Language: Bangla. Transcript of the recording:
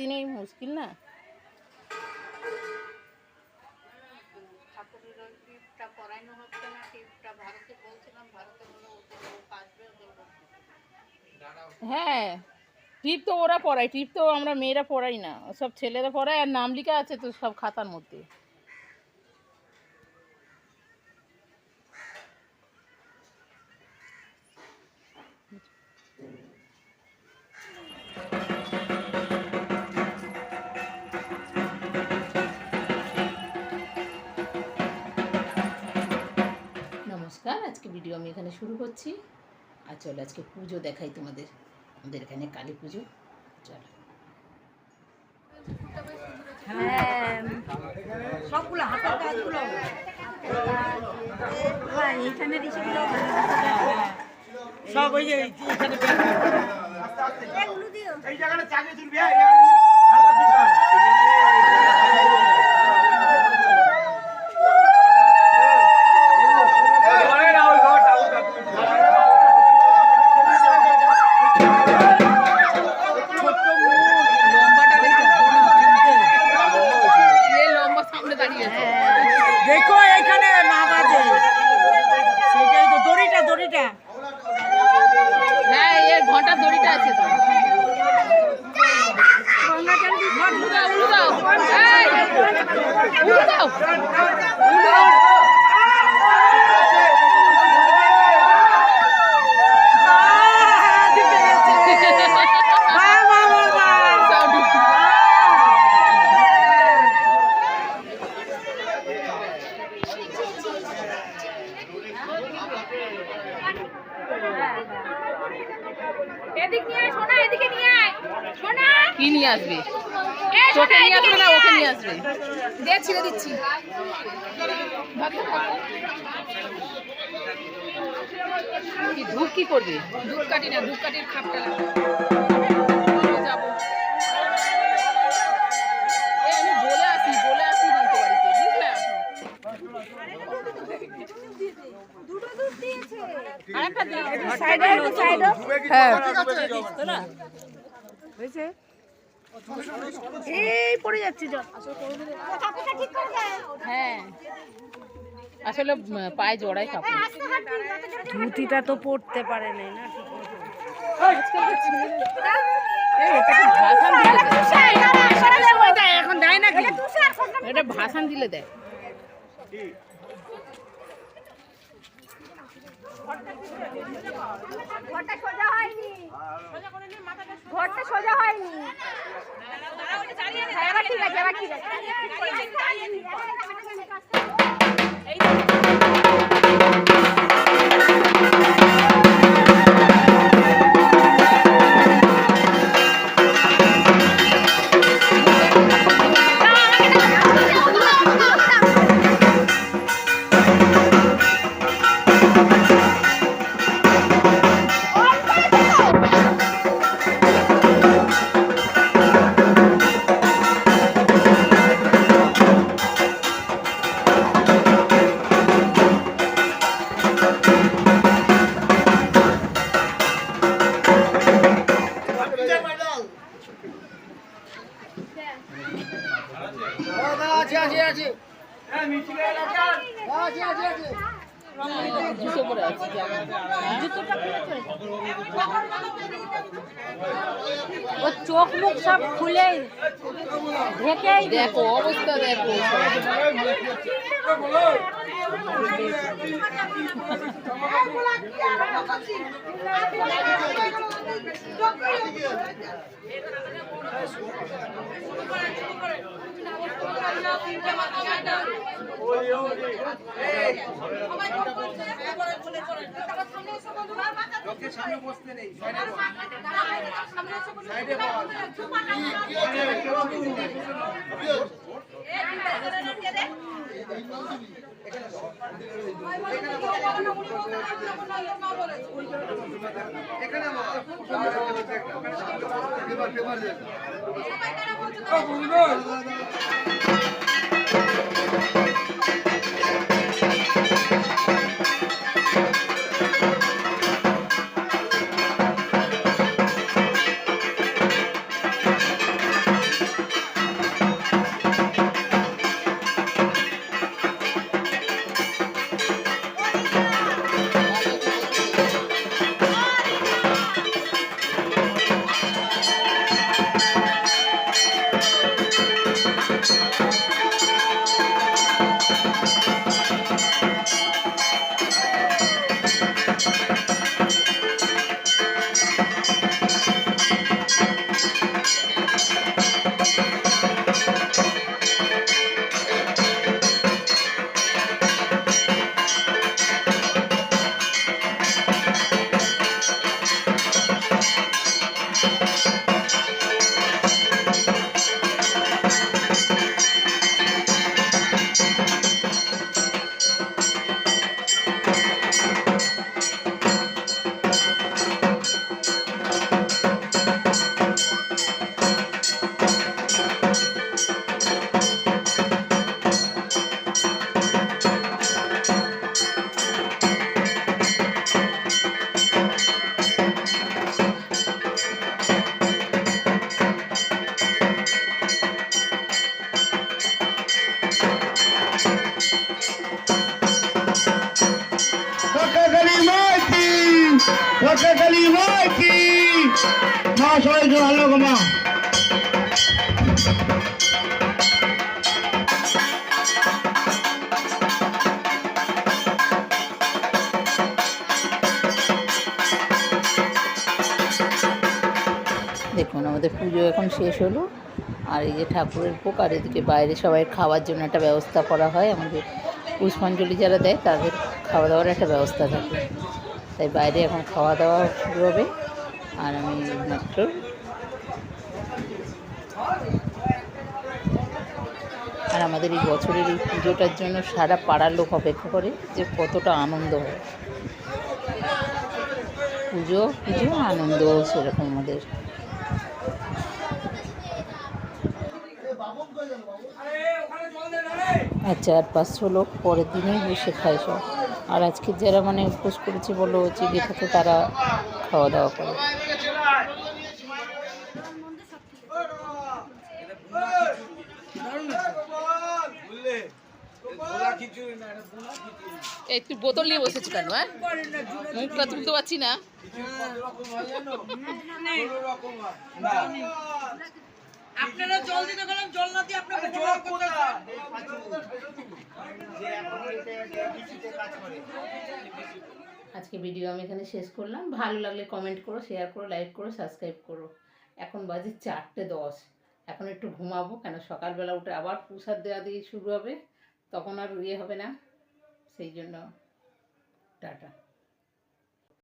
দিনেই মুশকিল না। হ্যাঁ, টিপ তো ওরা পড়ায়, টিপ তো আমরা মেয়েরা পড়াই না, সব ছেলেরা পড়ায়। আর নাম লেখা আছে তো সব খাতার মধ্যে। নমস্কার, আজকে ভিডিও আমি এখানে শুরু করছি। আর চলো আজকে পুজো দেখাই তোমাদের। আমাদের এখানে কালী পুজো। চলো। হ্যাঁ, সবগুলো হাতের কাজগুলো এইখানে সব ওই যে এইখানে এই জায়গাটা চালিয়ে তুলবি। দেখো এখানে না বাজে, সেটাই তো দড়িটা দড়িটা। হ্যাঁ, এর ঘন্টার দড়িটা আছে তো। কি নিয়ে আসবে? তোকে নিয়ে আসবে না ওকে নিয়ে আসবে? দে, ছিঁড়ে দিচ্ছি। কি ধূপ কি করবে? ধূপ কাটি না, ধূপ কাটির খাপটা লাগবে। যাবো, আমি বলে আসি জানতে বাড়িতে, বুঝলাম। এই পড়ে যাচ্ছে জল। হ্যাঁ, আসলে পায়ে জড়াই কাপড়। ধুতিটা তো পড়তে পারে নাই না। এখন দেয় না, এটা ভাষণ দিলে দেয়। ঘরটা সোজা হয়নি। ঠিক আছে, ঠিক আছে। ও চোখ মুখ সব খুলে ঢেকে দেখো অবস্থা, দেখো। সামনে বসতে নেই, কালী মাই কি মা সবাই ভালো গো মা। দেখুন আমাদের পুজো এখন শেষ হলো, আর এই যে ঠাকুরের ভোগ, আর এদিকে বাইরে সবাই খাওয়ার জন্য একটা ব্যবস্থা করা হয়। আমাদের পুষ্পাঞ্জলি যারা দেয় তাদের খাওয়া দাওয়ার একটা ব্যবস্থা থাকে, তাই বাইরে এখন খাওয়া দাওয়া শুরু হবে। আর আমি মাত্র আর আমাদের এই বছরের এই পুজোটার জন্য সারা পাড়ার লোক অপেক্ষা করে যে কতটা আনন্দ হয়। পুজো আনন্দ সেরকম আমাদের। আচ্ছা, আর 500 লোক পরের দিনেই বসে খায় সব। আর আজকে যারা মানে উপোস করেছে বলো জেগে থাকে তারা খাওয়া দাওয়া করে। এই তুই বোতল নিয়ে বসেছি কেন? হ্যাঁ, মুখটা তুলতে পারছি না। আপনারা জল দিতে গেলাম, জল না দিয়ে আপনারা আজকে ভিডিও আমি এখানে শেষ করলাম। ভালো লাগলে কমেন্ট করো, শেয়ার করো, লাইক করো, সাবস্ক্রাইব করো। এখন বাজে 4:10। এখন একটু ঘুমাবো, কেন সকালবেলা উঠে আবার প্রসাদ দেওয়া দিয়ে শুরু হবে, তখন আর ইয়ে হবে না, সেই জন্য টাটা।